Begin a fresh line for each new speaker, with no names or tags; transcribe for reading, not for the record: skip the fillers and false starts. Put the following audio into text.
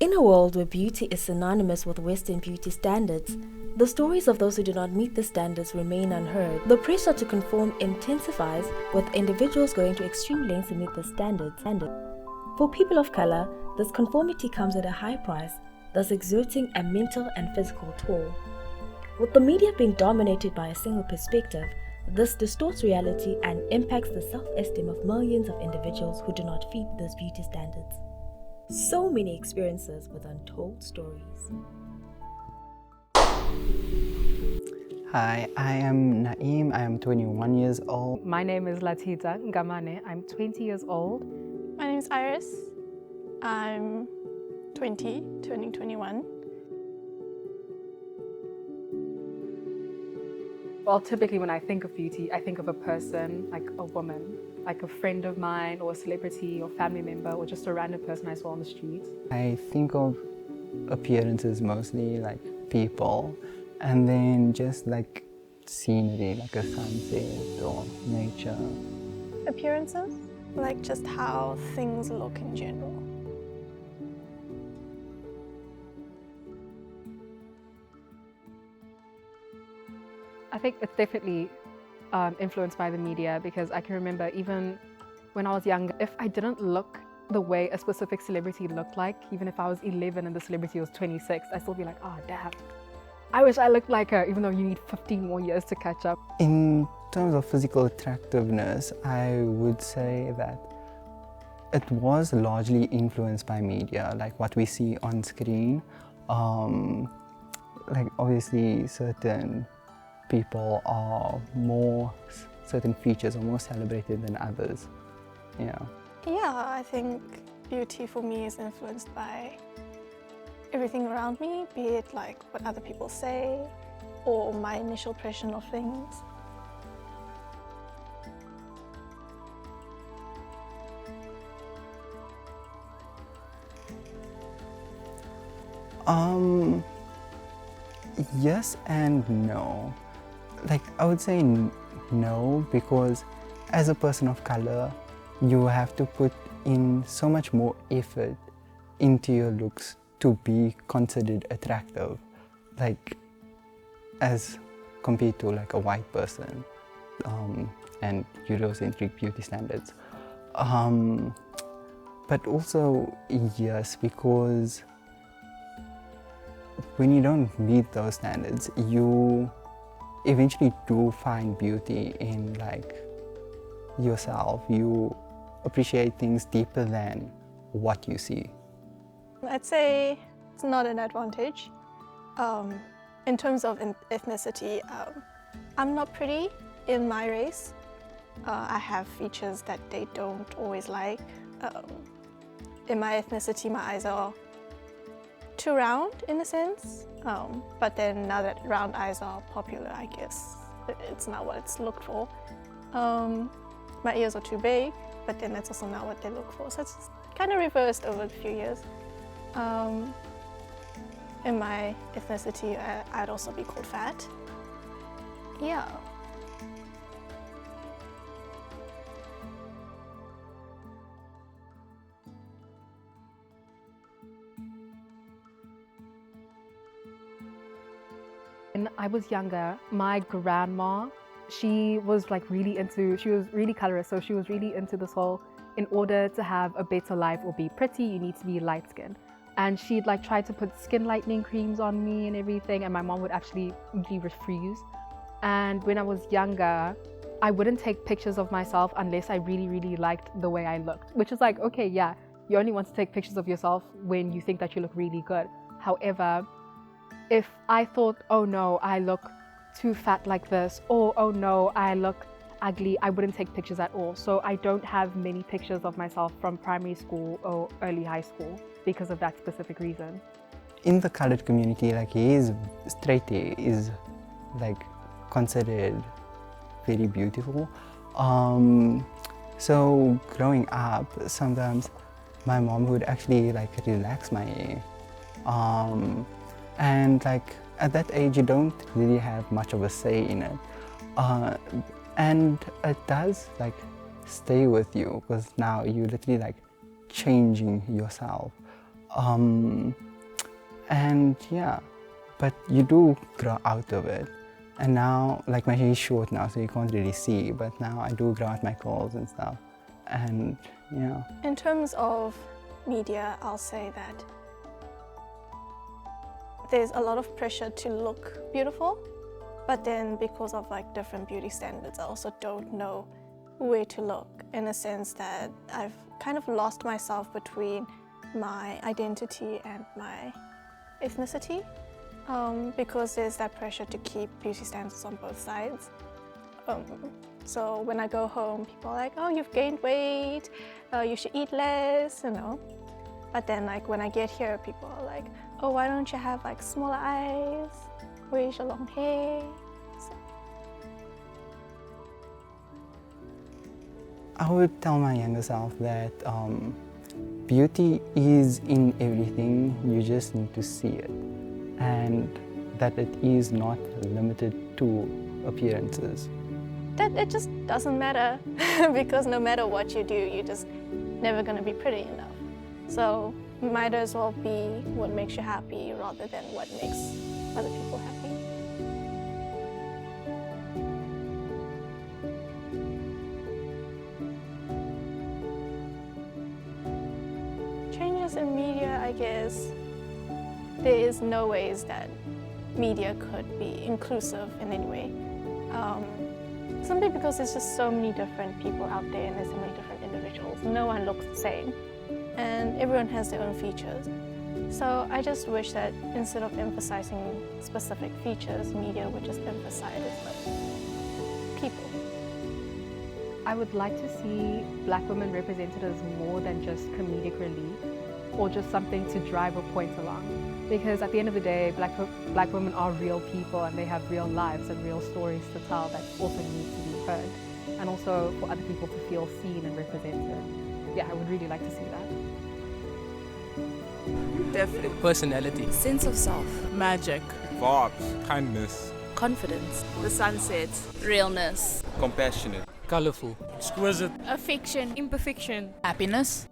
In a world where beauty is synonymous with Western beauty standards, the stories of those who do not meet the standards remain unheard. The pressure to conform intensifies, with individuals going to extreme lengths to meet the standards. For people of color, this conformity comes at a high price, thus exerting a mental and physical toll. With the media being dominated by a single perspective, this distorts reality and impacts the self-esteem of millions of individuals who do not fit those beauty standards. So many experiences with untold stories.
Hi, I am Naeem. I am 21 years old.
My name is Latita Ngamane. I'm 20 years old.
My name is Iris. I'm 20, turning 21.
Well, typically when I think of beauty, I think of a person, like a woman, like a friend of mine or a celebrity or family member or just a random person I saw on the street.
I think of appearances mostly, like people, and then just like scenery, like a sunset or nature.
Appearances, like just how things look in general.
I think it's definitely influenced by the media, because I can remember even when I was younger, if I didn't look the way a specific celebrity looked like, even if I was 11 and the celebrity was 26, I'd still be like, oh damn, I wish I looked like her, even though you need 15 more years to catch up.
In terms of physical attractiveness, I would say that it was largely influenced by media, like what we see on screen. Like obviously certain people are certain features are more celebrated than others. Yeah,
I think beauty for me is influenced by everything around me, be it like what other people say or my initial impression of things.
Yes and no. Like I would say no, because as a person of color, you have to put in so much more effort into your looks to be considered attractive, like as compared to like a white person and Eurocentric beauty standards. But also yes, because when you don't meet those standards, you eventually do find beauty in like yourself. You appreciate things deeper than what you see.
I'd say it's not an advantage. In terms of ethnicity, I'm not pretty in my race. I have features that they don't always like. In my ethnicity, my eyes are too round in a sense, but then now that round eyes are popular, I guess it's not what it's looked for. My ears are too big, but then that's also not what they look for. So it's kind of reversed over a few years. In my ethnicity, I'd also be called fat. Yeah.
When I was younger, my grandma, she was really colorist, so she was really into this whole, in order to have a better life or be pretty, you need to be light skinned. And she'd like try to put skin lightening creams on me and everything, and my mom would actually usually refuse. And when I was younger, I wouldn't take pictures of myself unless I really liked the way I looked, which is like, okay, yeah, you only want to take pictures of yourself when you think that you look really good. However, if I thought, oh no, I look too fat like this, or oh no, I look ugly, I wouldn't take pictures at all. So I don't have many pictures of myself from primary school or early high school because of that specific reason.
In the colored community, like straight hair is like considered very beautiful. So growing up, sometimes my mom would actually like relax my hair. And like at that age, you don't really have much of a say in it. And it does like stay with you, because now you're literally like changing yourself. And yeah, but you do grow out of it. And now, like my hair is short now, so you can't really see, but now I do grow out my curls and stuff. And yeah.
In terms of media, I'll say that there's a lot of pressure to look beautiful, but then because of like different beauty standards, I also don't know where to look, in a sense that I've kind of lost myself between my identity and my ethnicity, because there's that pressure to keep beauty standards on both sides. So when I go home, people are like, oh, you've gained weight, you should eat less, you know. But then like when I get here, people are like, oh, why don't you have like smaller eyes? Where's your long hair? So.
I would tell my younger self that beauty is in everything, you just need to see it. And that it is not limited to appearances.
That it just doesn't matter because no matter what you do, you're just never going to be pretty enough. So might as well be what makes you happy rather than what makes other people happy. Changes in media, I guess, there is no ways that media could be inclusive in any way. Simply because there's just so many different people out there and there's so many different individuals. No one looks the same and everyone has their own features. So I just wish that instead of emphasizing specific features, media would just emphasize people.
I would like to see Black women represented as more than just comedic relief or just something to drive a point along. Because at the end of the day, Black women are real people and they have real lives and real stories to tell that also need to be heard. And also for other people to feel seen and represented. Yeah, I would really like to see that.
Definitely.
Personality.
Sense of self.
Magic.
Vibes. Kindness.
Confidence.
The sunset.
Realness.
Compassionate.
Colorful.
Exquisite.
Affection. Imperfection.
Happiness.